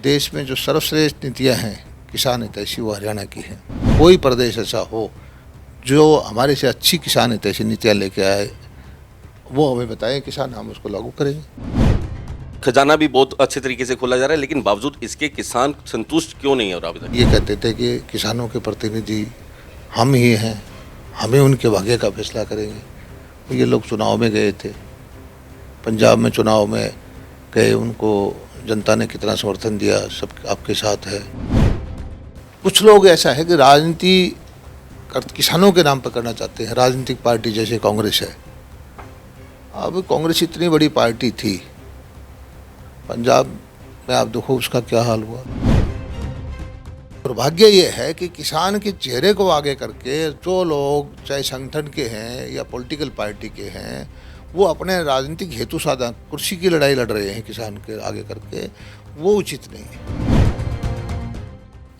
देश में जो सर्वश्रेष्ठ नीतियां हैं किसान हितैषी वो हरियाणा की हैं। कोई प्रदेश ऐसा हो जो हमारे से अच्छी किसान हितैषी नीतियां लेके आए, वो हमें बताएं, किसान हम उसको लागू करेंगे। खजाना भी बहुत अच्छे तरीके से खोला जा रहा है, लेकिन बावजूद इसके किसान संतुष्ट क्यों नहीं हो रहा अभी तक? ये कहते थे कि किसानों के प्रतिनिधि हम ही हैं, हमें उनके भाग्य का फैसला करेंगे। ये लोग चुनाव में गए थे, पंजाब में चुनाव में गए, उनको जनता ने कितना समर्थन दिया, सब आपके साथ है। कुछ लोग ऐसा है कि राजनीति किसानों के नाम पर करना चाहते हैं, राजनीतिक पार्टी जैसे कांग्रेस है। अब कांग्रेस इतनी बड़ी पार्टी थी, पंजाब में आप देखो उसका क्या हाल हुआ। दुर्भाग्य ये है कि किसान के चेहरे को आगे करके जो लोग चाहे संगठन के हैं या पॉलिटिकल पार्टी के हैं, वो अपने राजनीतिक हेतु साधा कुर्सी की लड़ाई लड़ रहे हैं किसान के आगे करके, वो उचित नहीं है।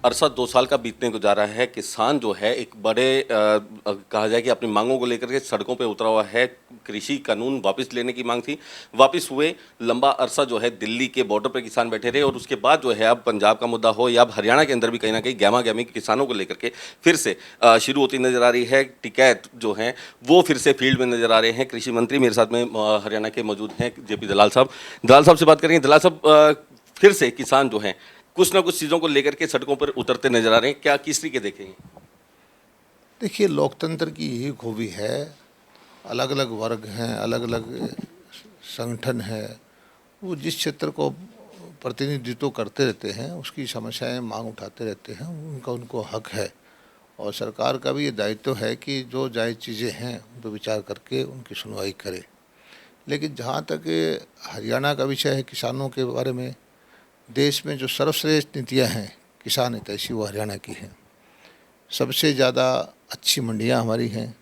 अरसा 2 साल का बीतने को जा रहा है। किसान जो है एक बड़े कहा जाए कि अपनी मांगों को लेकर के सड़कों पे उतरा हुआ है। कृषि कानून वापस लेने की मांग थी, वापस हुए। लंबा अरसा जो है दिल्ली के बॉर्डर पे किसान बैठे रहे, और उसके बाद जो है अब पंजाब का मुद्दा हो या अब हरियाणा के अंदर भी कहीं ना कहीं गहमा गहमी किसानों को लेकर के फिर से शुरू होती नजर आ रही है। टिकैत जो है वो फिर से फील्ड में नजर आ रहे हैं। कृषि मंत्री मेरे साथ में हरियाणा के मौजूद हैं, जेपी दलाल साहब। दलाल साहब से बात करेंगे। दलाल साहब, फिर से किसान जो हैं कुछ ना कुछ चीज़ों को लेकर के सड़कों पर उतरते नजर आ रहे हैं, क्या किस तरीके देखेंगे? देखिए, लोकतंत्र की यही खूबी है, अलग अलग वर्ग हैं, अलग अलग संगठन है, वो जिस क्षेत्र को प्रतिनिधित्व करते रहते हैं उसकी समस्याएं मांग उठाते रहते हैं, उनका उनको हक है। और सरकार का भी ये दायित्व है कि जो जायज़ चीज़ें हैं उन पर विचार करके उनकी सुनवाई करे। लेकिन जहाँ तक हरियाणा का विषय है, किसानों के बारे में, देश में जो सर्वश्रेष्ठ नीतियां हैं किसान हितैषी वो हरियाणा की हैं। सबसे ज़्यादा अच्छी मंडियां हमारी हैं,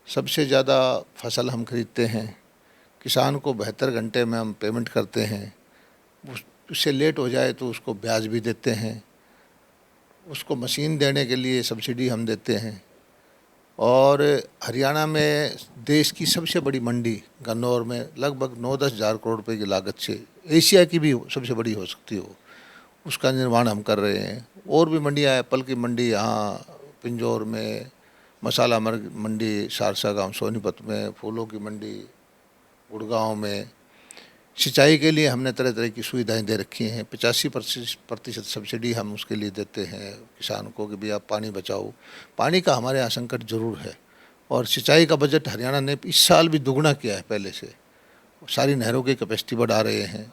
सबसे ज़्यादा फसल हम खरीदते हैं, किसान को 72 घंटे में हम पेमेंट करते हैं, उससे लेट हो जाए तो उसको ब्याज भी देते हैं, उसको मशीन देने के लिए सब्सिडी हम देते हैं। और हरियाणा में देश की सबसे बड़ी मंडी गन्नौर में लगभग 9-10 हज़ार करोड़ रुपए की लागत से एशिया की भी सबसे बड़ी हो सकती हो, उसका निर्माण हम कर रहे हैं। और भी मंडियाँ, एप्पल की मंडी यहाँ पिंजौर में, मसाला मंडी सारसा गांव सोनीपत में, फूलों की मंडी गुड़गांव में। सिंचाई के लिए हमने तरह तरह की सुविधाएं दे रखी हैं। 85% सब्सिडी हम उसके लिए देते हैं किसान को कि भैया आप पानी बचाओ। पानी का हमारे यहाँ संकट जरूर है, और सिंचाई का बजट हरियाणा ने इस साल भी दुगना किया है पहले से। सारी नहरों की कैपेसिटी बढ़ा रहे हैं,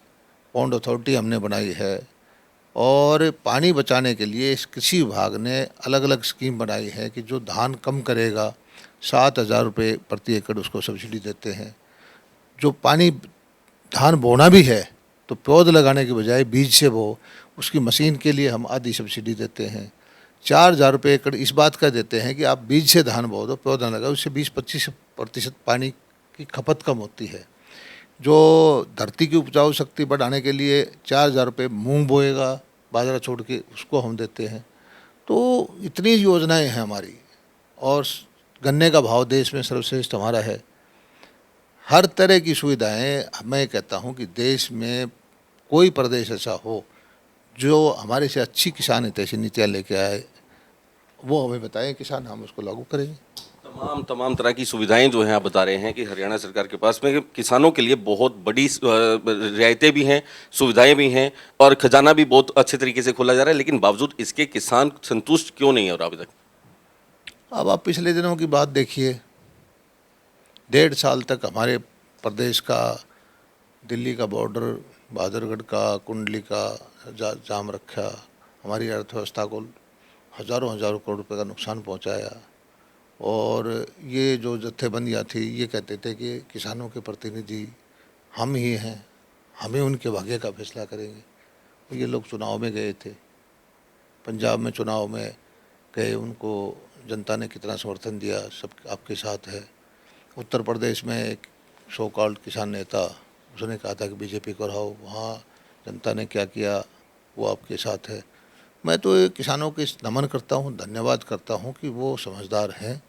पॉन्ड अथॉरिटी हमने बनाई है, और पानी बचाने के लिए इस कृषि विभाग ने अलग अलग स्कीम बनाई है कि जो धान कम करेगा 7,000 रुपये प्रति एकड़ उसको सब्सिडी देते हैं। जो पानी धान बोना भी है तो पौध लगाने के बजाय बीज से बो, उसकी मशीन के लिए हम आधी सब्सिडी देते हैं। 4,000 रुपये एकड़ इस बात का देते हैं कि आप बीज से धान बो दो, पौधा लगाओ, उससे 20-25% पानी की खपत कम होती है। जो धरती की उपजाऊ शक्ति बढ़ाने के लिए 4,000 रुपये मूँग बोएगा बाजरा छोड़ के, उसको हम देते हैं। तो इतनी योजनाएं हैं हमारी, और गन्ने का भाव देश में सर्वश्रेष्ठ हमारा है। हर तरह की सुविधाएं, मैं कहता हूं कि देश में कोई प्रदेश ऐसा हो जो हमारे से अच्छी किसान हितैषी नीतियां लेके आए, वो हमें बताएं, किसान हम उसको लागू करेंगे। तमाम तरह की सुविधाएं जो हैं आप बता रहे हैं कि हरियाणा सरकार के पास में किसानों के लिए बहुत बड़ी रियायतें भी हैं, सुविधाएं भी हैं, और खजाना भी बहुत अच्छे तरीके से खोला जा रहा है, लेकिन बावजूद इसके किसान संतुष्ट क्यों नहीं हो रहा अभी तक? अब आप पिछले दिनों की बात देखिए, 1.5 साल तक हमारे प्रदेश का दिल्ली का बॉर्डर, बहादुरगढ़ का, कुंडली का जाम रखा, हमारी अर्थव्यवस्था को हज़ारों करोड़ रुपए का नुकसान पहुंचाया। और ये जो जत्थेबंदियाँ थी, ये कहते थे कि किसानों के प्रतिनिधि हम ही हैं, हमें उनके भाग्य का फैसला करेंगे। ये लोग चुनाव में गए थे, पंजाब में चुनाव में गए, उनको जनता ने कितना समर्थन दिया, सब आपके साथ है। उत्तर प्रदेश में एक सो कॉल्ड किसान नेता, उसने कहा था कि बीजेपी को हराओ, वहाँ जनता ने क्या किया, वो आपके साथ है। मैं तो ये किसानों के नमन करता हूँ, धन्यवाद करता हूँ कि वो समझदार हैं,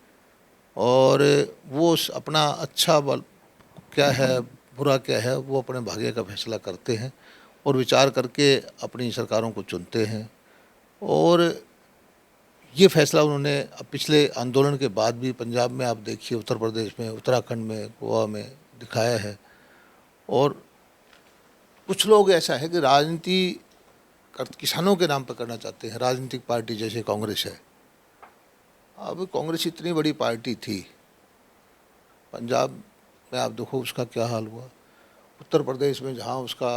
और वो अपना अच्छा क्या है बुरा क्या है वो अपने भाग्य का फैसला करते हैं। और विचार करके अपनी सरकारों को चुनते हैं। और ये फैसला उन्होंने अब पिछले आंदोलन के बाद भी पंजाब में आप देखिए, उत्तर प्रदेश में, उत्तराखंड में, गोवा में दिखाया है। और कुछ लोग ऐसा है कि राजनीति किसानों के नाम पर करना चाहते हैं, राजनीतिक पार्टी जैसे कांग्रेस है। अब कांग्रेस इतनी बड़ी पार्टी थी, पंजाब में आप देखो उसका क्या हाल हुआ, उत्तर प्रदेश में जहाँ उसका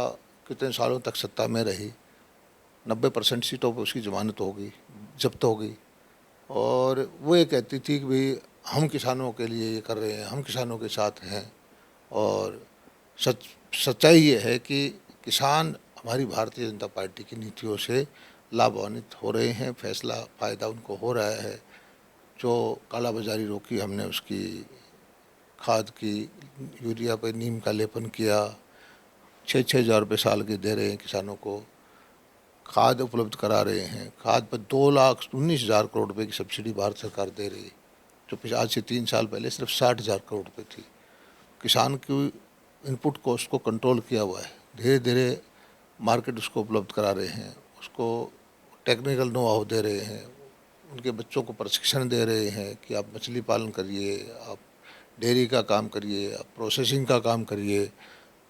कितने सालों तक सत्ता में रही, 90% सीटों पर उसकी जमानत हो गई, जब्त हो गई। और वो ये कहती थी कि भाई हम किसानों के लिए ये कर रहे हैं, हम किसानों के साथ हैं। और सच्चाई ये है कि किसान हमारी भारतीय जनता पार्टी की नीतियों से लाभान्वित हो रहे हैं, फ़ायदा उनको हो रहा है। जो काला बाजारी रोकी हमने, उसकी खाद की, यूरिया पे नीम का लेपन किया, 6-6 हज़ार रुपये साल के दे रहे हैं किसानों को, खाद उपलब्ध करा रहे हैं। खाद पर 2,19,000 करोड़ रुपए की सब्सिडी भारत सरकार दे रही है, जो आज से 3 साल पहले सिर्फ 60,000 करोड़ रुपए थी। किसान की इनपुट कॉस्ट को कंट्रोल किया हुआ है, धीरे धीरे मार्केट उसको उपलब्ध करा रहे हैं, उसको टेक्निकल नो हाउ दे रहे हैं, उनके बच्चों को प्रशिक्षण दे रहे हैं कि आप मछली पालन करिए, आप डेयरी का काम करिए, आप प्रोसेसिंग का काम करिए।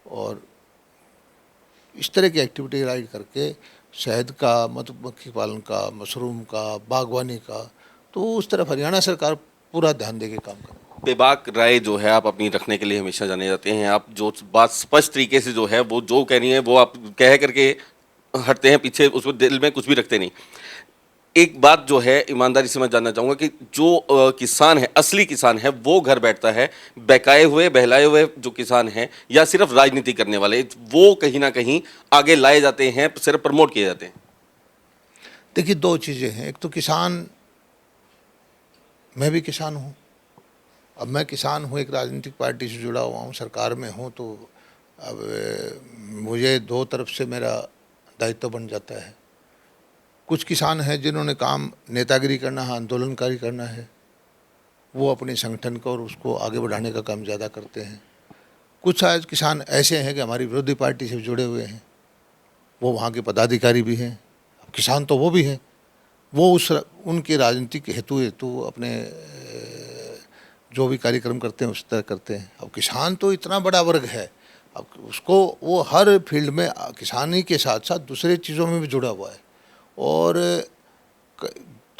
और इस तरह की एक्टिविटी राइड करके शहद का, मधुमक्खी पालन का, मशरूम का, बागवानी का, तो उस तरफ हरियाणा सरकार पूरा ध्यान दे के काम कर रही है। बेबाक राय जो है आप अपनी रखने के लिए हमेशा जाने जाते हैं। आप जो बात स्पष्ट तरीके से जो है वो जो कह रही हैं वो आप कह करके हटते हैं पीछे, उसमें दिल में कुछ भी रखते नहीं। एक बात जो है ईमानदारी से मैं जानना चाहूँगा कि जो किसान है, असली किसान है, वो घर बैठता है, बहकाए हुए बहलाए हुए जो किसान हैं या सिर्फ राजनीति करने वाले, वो कहीं ना कहीं आगे लाए जाते हैं, सिर्फ प्रमोट किए जाते हैं? देखिए, 2 चीज़ें हैं। एक तो किसान, मैं भी किसान हूँ। अब मैं किसान हूँ, एक राजनीतिक पार्टी से जुड़ा हुआ हूँ, सरकार में हूँ, तो अब मुझे 2 तरफ से मेरा दायित्व बन जाता है। कुछ किसान हैं जिन्होंने काम नेतागिरी करना है, आंदोलनकारी करना है, वो अपने संगठन को और उसको आगे बढ़ाने का काम ज़्यादा करते हैं। कुछ आज किसान ऐसे हैं कि हमारी विरोधी पार्टी से जुड़े हुए हैं, वो वहाँ के पदाधिकारी भी हैं, अब किसान तो वो भी हैं, वो उनके राजनीतिक हेतु अपने जो भी कार्यक्रम करते हैं उस तरह करते हैं। अब किसान तो इतना बड़ा वर्ग है, अब उसको वो हर फील्ड में किसानी के साथ साथ दूसरे चीज़ों में भी जुड़ा हुआ है। और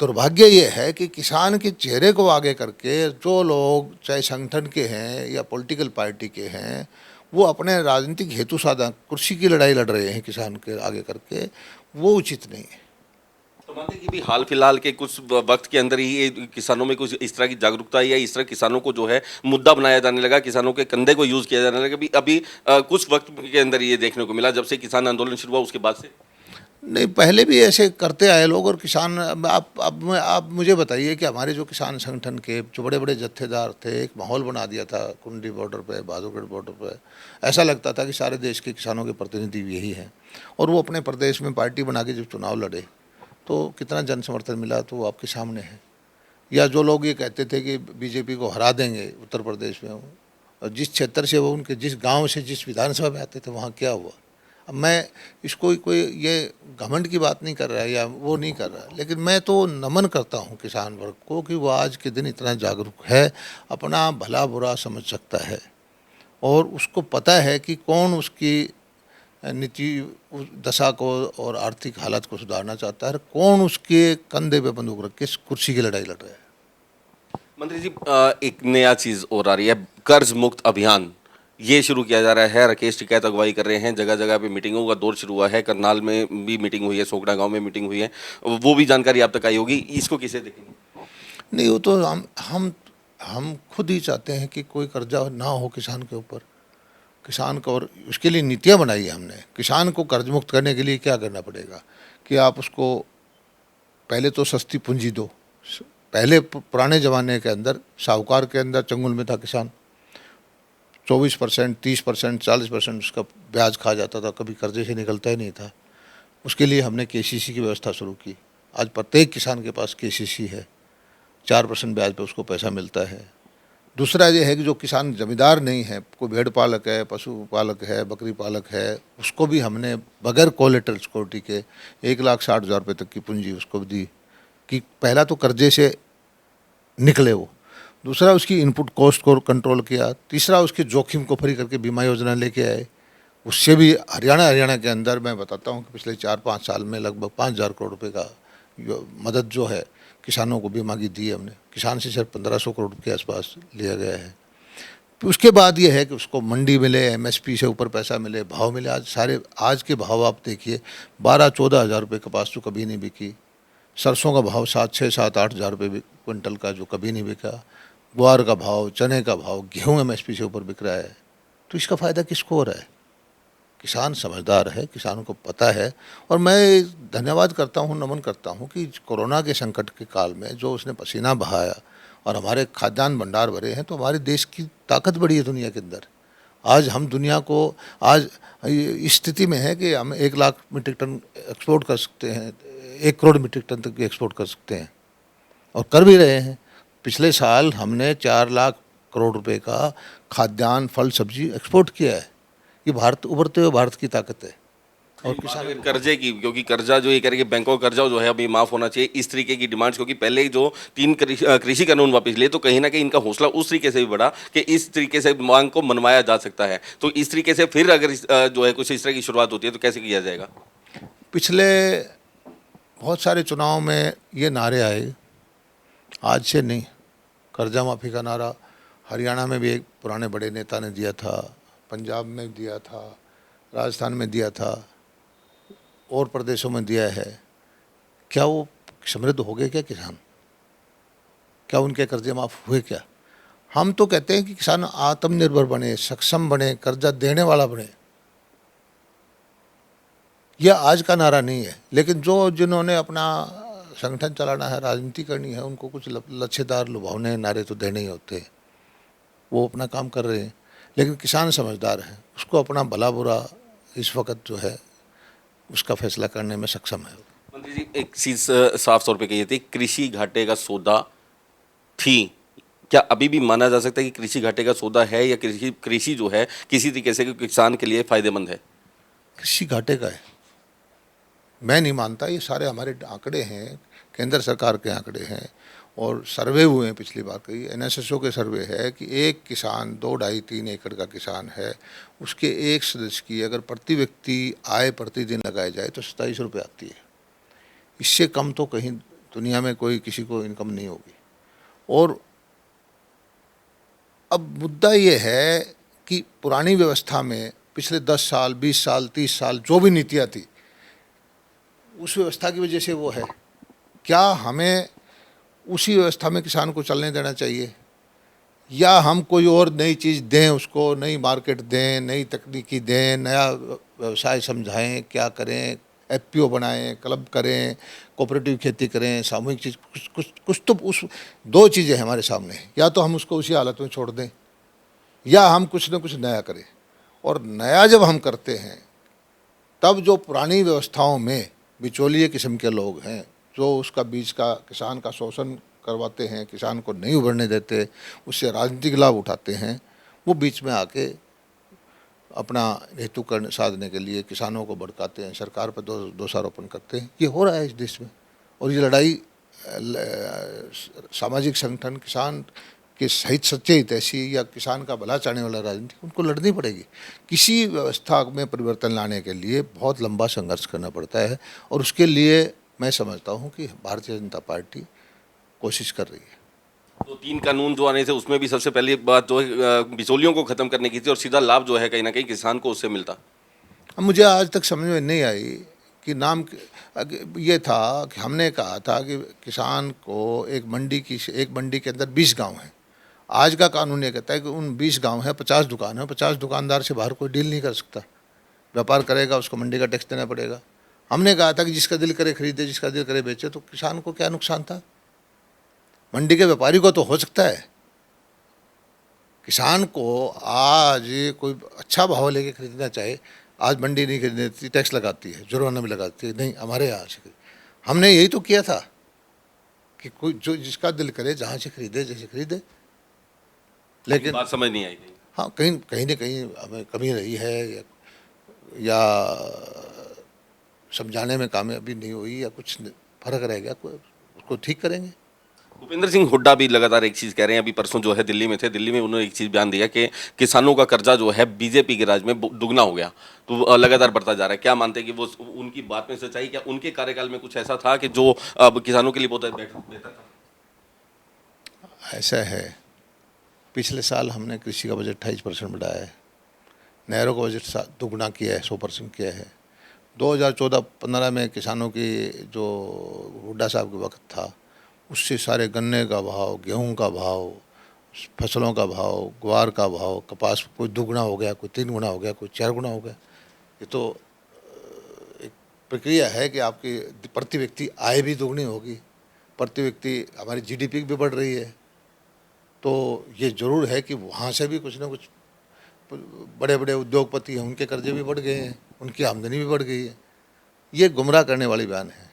दुर्भाग्य ये है कि किसान के चेहरे को आगे करके जो लोग चाहे संगठन के हैं या पॉलिटिकल पार्टी के हैं, वो अपने राजनीतिक हेतु साधन कुर्सी की लड़ाई लड़ रहे हैं किसान के आगे करके, वो उचित नहीं है। तो मानते हैं कि भी हाल फिलहाल के कुछ वक्त के अंदर ही ये किसानों में कुछ इस तरह की जागरूकता या इस तरह किसानों को जो है मुद्दा बनाया जाने लगा, किसानों के कंधे को यूज किया जाने लगा। अभी कुछ वक्त के अंदर ये देखने को मिला जब से किसान आंदोलन शुरू हुआ उसके बाद से? नहीं, पहले भी ऐसे करते आए लोग। और किसान, आप मुझे बताइए कि हमारे जो किसान संगठन के जो बड़े बड़े जत्थेदार थे, एक माहौल बना दिया था कुंडी बॉर्डर पे, बहादुरगढ़ बॉर्डर पे। ऐसा लगता था कि सारे देश के किसानों के प्रतिनिधि यही हैं। और वो अपने प्रदेश में पार्टी बना के जब चुनाव लड़े तो कितना जन समर्थन मिला तो वो आपके सामने है। या जो लोग ये कहते थे कि बीजेपी को हरा देंगे उत्तर प्रदेश में, और जिस क्षेत्र से वो, उनके जिस गांव से, जिस विधानसभा में आते थे, वहाँ क्या हुआ। अब मैं इसको कोई ये घमंड की बात नहीं कर रहा है या वो नहीं कर रहा, लेकिन मैं तो नमन करता हूँ किसान वर्ग को कि वो आज के दिन इतना जागरूक है, अपना भला बुरा समझ सकता है और उसको पता है कि कौन उसकी नीति दशा को और आर्थिक हालत को सुधारना चाहता है, कौन उसके कंधे पे बंदूक रख के कुर्सी की लड़ाई लड़ रहा है। मंत्री जी, एक नया चीज और आ रही है, कर्ज मुक्त अभियान ये शुरू किया जा रहा है। राकेश टिकैत अगुवाई कर रहे हैं, जगह जगह पे मीटिंगों का दौर शुरू हुआ है। करनाल में भी मीटिंग हुई है, सोगड़ा गांव में मीटिंग हुई है, वो भी जानकारी आप तक आई होगी। इसको किसे देखेंगे? नहीं, वो तो हम खुद ही चाहते हैं कि कोई कर्जा ना हो किसान के ऊपर, किसान को, और उसके लिए नीतियाँ बनाई है हमने। किसान को कर्ज मुक्त करने के लिए क्या करना पड़ेगा कि आप उसको पहले तो सस्ती पूंजी दो। पहले पुराने ज़माने के अंदर साहूकार के अंदर चंगुल में था किसान, 24%, 30%, 40% उसका ब्याज खा जाता था, कभी कर्जे से निकलता ही नहीं था। उसके लिए हमने केसीसी की व्यवस्था शुरू की। आज प्रत्येक किसान के पास केसीसी है, 4% ब्याज पे उसको पैसा मिलता है। दूसरा ये है कि जो किसान जमींदार नहीं है, कोई भेड़ पालक है, पशु पालक है, बकरी पालक है, उसको भी हमने बगैर कोलेटरल सिक्योरिटी के 1,60,000 रुपये तक की पूंजी उसको दी कि पहला तो कर्जे से निकले वो, दूसरा उसकी इनपुट कॉस्ट को कंट्रोल किया, तीसरा उसके जोखिम को फ्री करके बीमा योजना लेके आए। उससे भी हरियाणा के अंदर मैं बताता हूँ कि पिछले 4-5 साल में लगभग 5,000 करोड़ रुपए का मदद जो है किसानों को बीमा की दी है हमने। किसान से सिर्फ 1,500 करोड़ के आसपास लिया गया है। उसके बाद ये है कि उसको मंडी मिले, एमएसपी से ऊपर पैसा मिले, भाव मिले। आज के भाव आप देखिए, 12-14 हज़ार रुपये कपास तो कभी नहीं बिकी, सरसों का भाव 7-6-7-8 हज़ार रुपये क्विंटल का जो कभी नहीं बिका, ग्वार का भाव, चने का भाव, गेहूँ एमएसपी से ऊपर बिक रहा है। तो इसका फ़ायदा किसको हो रहा है? किसान समझदार है, किसानों को पता है। और मैं धन्यवाद करता हूँ, नमन करता हूँ कि कोरोना के संकट के काल में जो उसने पसीना बहाया और हमारे खाद्यान्न भंडार भरे हैं, तो हमारे देश की ताकत बढ़ी है दुनिया के अंदर। आज हम दुनिया को आज इस स्थिति में है कि हम 1 लाख मीट्रिक टन एक्सपोर्ट कर सकते हैं, 1 करोड़ मीट्रिक टन तक एक्सपोर्ट कर सकते हैं और कर भी रहे हैं। पिछले साल हमने 4 लाख करोड़ रुपए का खाद्यान्न, फल, सब्जी एक्सपोर्ट किया है। ये भारत, उभरते हुए भारत की ताकत है। और किसान अगर कर्जे की, क्योंकि कर्जा जो ये कह रहे कि बैंकों का कर्जा जो है अभी माफ़ होना चाहिए, इस तरीके की डिमांड्स, क्योंकि पहले जो 3 कृषि कानून वापस लिए तो कहीं ना कहीं इनका हौसला उस तरीके से भी बढ़ा कि इस तरीके से मांग को मनवाया जा सकता है। तो इस तरीके से फिर अगर जो है कुछ इस तरह की शुरुआत होती है तो कैसे किया जाएगा? पिछले बहुत सारे चुनाव में ये नारे आए, आज से नहीं। कर्जा माफ़ी का नारा हरियाणा में भी एक पुराने बड़े नेता ने दिया था, पंजाब में दिया था, राजस्थान में दिया था, और प्रदेशों में दिया है। क्या वो समृद्ध हो गए क्या किसान? क्या उनके कर्जे माफ़ हुए क्या? हम तो कहते हैं कि किसान आत्मनिर्भर बने, सक्षम बने, कर्जा देने वाला बने। यह आज का नारा नहीं है, लेकिन जिन्होंने अपना संगठन चलाना है, राजनीति करनी है, उनको कुछ लच्छेदार लुभावने नारे तो देने ही होते हैं। वो अपना काम कर रहे हैं, लेकिन किसान समझदार है, उसको अपना भला बुरा इस वक्त जो है उसका फैसला करने में सक्षम है। मंत्री जी, एक चीज साफ तौर पे कही थी, कृषि घाटे का सौदा थी, क्या अभी भी माना जा सकता है कि कृषि घाटे का सौदा है, या कृषि जो है किसी तरीके से किसान के लिए फायदेमंद है? कृषि घाटे का है, मैं नहीं मानता। ये सारे हमारे आंकड़े हैं, केंद्र सरकार के आंकड़े हैं और सर्वे हुए हैं। पिछली बार कई एनएसएसओ के सर्वे है कि एक किसान 2-2.5-3 एकड़ का किसान है, उसके एक सदस्य की अगर प्रति व्यक्ति आय प्रतिदिन लगाई जाए तो 27 रुपये आती है। इससे कम तो कहीं दुनिया में कोई किसी को इनकम नहीं होगी। और अब मुद्दा ये है कि पुरानी व्यवस्था में पिछले 10 साल, 20 साल, 30 साल जो भी नीतियाँ थी, उस व्यवस्था की वजह से वो है। क्या हमें उसी व्यवस्था में किसान को चलने देना चाहिए, या हम कोई और नई चीज़ दें उसको, नई मार्केट दें, नई तकनीकी दें, नया व्यवसाय समझाएं, क्या करें, एफपीओ बनाएं, क्लब करें, कोऑपरेटिव खेती करें, सामूहिक चीज़, कुछ तो उस 2 चीज़ें हमारे सामने, या तो हम उसको उसी हालत में छोड़ दें या हम कुछ न कुछ नया करें। और नया जब हम करते हैं तब जो पुरानी व्यवस्थाओं में बिचौलिए किस्म के लोग हैं, जो उसका बीच का किसान का शोषण करवाते हैं, किसान को नहीं उभरने देते, उससे राजनीतिक लाभ उठाते हैं, वो बीच में आके अपना हेतु साधने के लिए किसानों को भड़काते हैं, सरकार पर दोषारोपण करते हैं। ये हो रहा है इस देश में। और ये लड़ाई सामाजिक संगठन, किसान के सहित सच्चे हितैषी या किसान का भला चाहने वाला राजनीति, उनको लड़नी पड़ेगी। किसी व्यवस्था में परिवर्तन लाने के लिए बहुत लंबा संघर्ष करना पड़ता है, और उसके लिए मैं समझता हूँ कि भारतीय जनता पार्टी कोशिश कर रही है। तो 3 कानून जो आने थे उसमें भी सबसे पहली बात जो है बिचौलियों को खत्म करने की थी, और सीधा लाभ जो है कहीं ना कहीं किसान को उससे मिलता। अब मुझे आज तक समझ में नहीं आई कि नाम ये था कि हमने कहा था कि किसान को एक मंडी के अंदर 20 गांव हैं। आज का कानून ये कहता है कि उन 20 गांव हैं, 50 दुकान है, 50 दुकानदार से बाहर कोई डील नहीं कर सकता। व्यापार करेगा उसको मंडी का टैक्स देना पड़ेगा। हमने कहा था कि जिसका दिल करे खरीदे, जिसका दिल करे बेचे। तो किसान को क्या नुकसान था? मंडी के व्यापारी को तो हो सकता है। किसान को आज कोई अच्छा भाव लेके खरीदना चाहे, आज मंडी नहीं खरीदने देती, टैक्स लगाती है, जुर्माना भी लगाती है। नहीं, हमारे यहाँ से हमने यही तो किया था कि कोई जो जिसका दिल करे जहाँ से खरीदे, जैसे खरीदे। लेकिन बात समझ नहीं आई कहीं। हाँ, कहीं कहीं न कहीं हमें कमी रही है, या समझाने में कामयाबी नहीं हुई, या कुछ फ़र्क रह गया, कोई उसको ठीक करेंगे। भूपेंद्र सिंह हुड्डा भी लगातार एक चीज कह रहे हैं। अभी परसों जो है दिल्ली में थे, दिल्ली में उन्होंने एक चीज बयान दिया कि किसानों का कर्जा जो है बीजेपी के राज में दुगना हो गया, तो लगातार बढ़ता जा रहा है। क्या मानते हैं कि वो उनकी बात में सच्चाई, क्या उनके कार्यकाल में कुछ ऐसा था कि जो अब किसानों के लिए बहुत बेहतर था? ऐसा है, पिछले साल हमने कृषि का बजट 28% बढ़ाया है, नहरों का बजट दुगना किया है, 100% किया है। 2014-15 में किसानों की जो हुड्डा साहब के वक्त था, उससे सारे गन्ने का भाव, गेहूं का भाव, फसलों का भाव, ग्वार का भाव, कपास कोई दुगना हो गया, कोई 3 गुना हो गया, कोई 4 गुना हो गया। ये तो एक प्रक्रिया है कि आपकी प्रति व्यक्ति आय भी दुगनी होगी, प्रति व्यक्ति हमारी जीडीपी भी बढ़ रही है। तो ये ज़रूर है कि वहाँ से भी कुछ ना कुछ बड़े बड़े उद्योगपति हैं, उनके कर्जे भी बढ़ गए हैं, उनकी आमदनी भी बढ़ गई है। ये गुमराह करने वाली बयान है।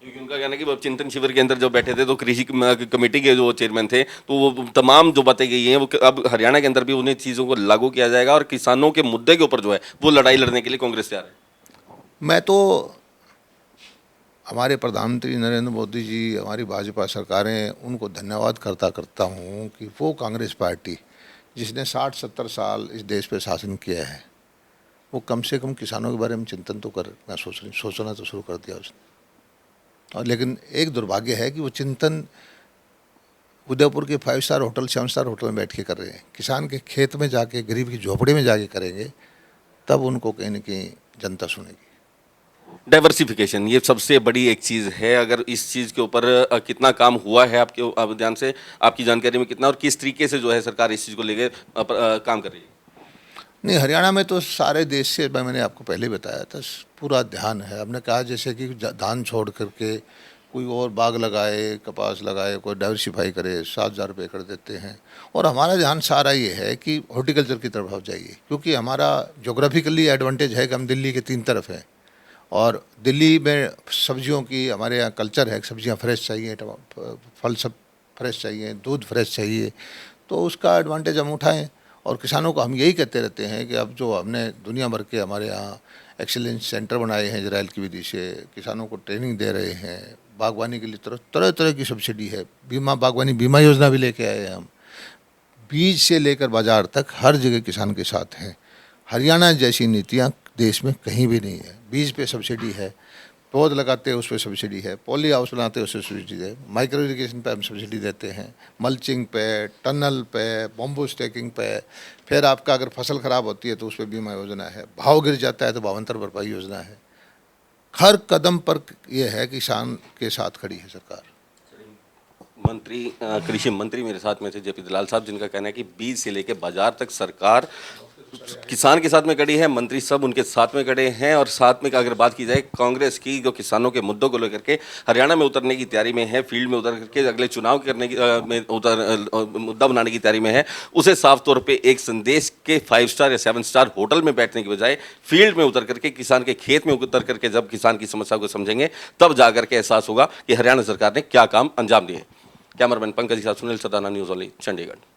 क्योंकि उनका कहना है कि वो चिंतन शिविर के अंदर जब बैठे थे तो कृषि कमेटी के जो चेयरमैन थे, तो वो तमाम जो बातें गई हैं वो अब हरियाणा के अंदर भी उन्हें चीज़ों को लागू किया जाएगा और किसानों के मुद्दे के ऊपर जो है वो लड़ाई लड़ने के लिए कांग्रेस तैयार है। मैं तो हमारे प्रधानमंत्री नरेंद्र मोदी जी, हमारी भाजपा सरकारें, उनको धन्यवाद करता हूँ कि वो कांग्रेस पार्टी जिसने 60-70 साल इस देश पे शासन किया है, वो कम से कम किसानों के बारे में चिंतन तो करना, सोचना तो शुरू कर दिया उसने। और लेकिन एक दुर्भाग्य है कि वो चिंतन उदयपुर के 5 स्टार होटल, 7 स्टार होटल में बैठ के कर रहे हैं। किसान के खेत में जाके, गरीब की झोपड़ी में जाके करेंगे, तब उनको कहीं न कहीं जनता सुनेगी। डाइवर्सिफिकेशन ये सबसे बड़ी एक चीज़ है। अगर इस चीज़ के ऊपर कितना काम हुआ है आपके ध्यान से, आपकी जानकारी में कितना, और किस तरीके से जो है सरकार इस चीज़ को लेकर काम कर रही है? नहीं, हरियाणा में तो सारे देश से, मैंने आपको पहले बताया था, पूरा ध्यान है। हमने कहा जैसे कि धान छोड़ करके कोई और बाग लगाए, कपास लगाए, कोई डाइवर्सिफाई करे, 7,000 रुपये एकड़ देते हैं। और हमारा ध्यान सारा ये है कि हॉर्टिकल्चर की तरफ आप जाइए, क्योंकि हमारा जोग्राफिकली एडवांटेज है कि हम दिल्ली के 3 तरफ हैं। और दिल्ली में सब्जियों की, हमारे यहाँ कल्चर है, सब्जियाँ फ्रेश चाहिए, फल सब फ्रेश चाहिए, दूध फ्रेश चाहिए, तो उसका एडवांटेज हम उठाएं। और किसानों को हम यही कहते रहते हैं कि अब जो हमने दुनिया भर के हमारे यहाँ एक्सीलेंस सेंटर बनाए हैं इजराइल की विधि से, किसानों को ट्रेनिंग दे रहे हैं, बागवानी के लिए तरह तरह की सब्सिडी है, बागवानी बीमा योजना भी लेके आए हैं हम। बीज से लेकर बाजार तक हर जगह किसान के साथ हैं। हरियाणा जैसी नीतियाँ देश में कहीं भी नहीं है। बीज पे सब्सिडी है, पौध लगाते हैं उस पर सब्सिडी है, पॉली हाउस बनाते हैं उस पर सब्सिडी है, माइक्रो इरिगेशन पे हम सब्सिडी देते हैं, मल्चिंग पे, टनल पे, बम्बू स्टैकिंग पे। फिर आपका अगर फसल ख़राब होती है तो उस पर बीमा योजना है, भाव गिर जाता है तो भावांतर भरपाई योजना है। हर कदम पर यह है कि किसान के साथ खड़ी है सरकार। कृषि मंत्री मेरे साथ में थे जेपी दलाल साहब, जिनका कहना है कि बीज से लेकर बाजार तक सरकार किसान के साथ में खड़ी है, मंत्री सब उनके साथ में खड़े हैं। और साथ में अगर बात की जाए कांग्रेस की, जो किसानों के मुद्दों को लेकर के हरियाणा में उतरने की तैयारी में है, फील्ड में उतर करके अगले चुनाव करने की मुद्दा बनाने की तैयारी में है, उसे साफ तौर पे एक संदेश के 5 स्टार या 7 स्टार होटल में बैठने की बजाय फील्ड में उतर करके, किसान के खेत में उतर करके जब किसान की समस्या को समझेंगे, तब जाकर के एहसास होगा कि हरियाणा सरकार ने क्या काम अंजाम दिए। कैमरामैन पंकज के साथ सुनील सदाना, न्यूज़ ओनली, चंडीगढ़।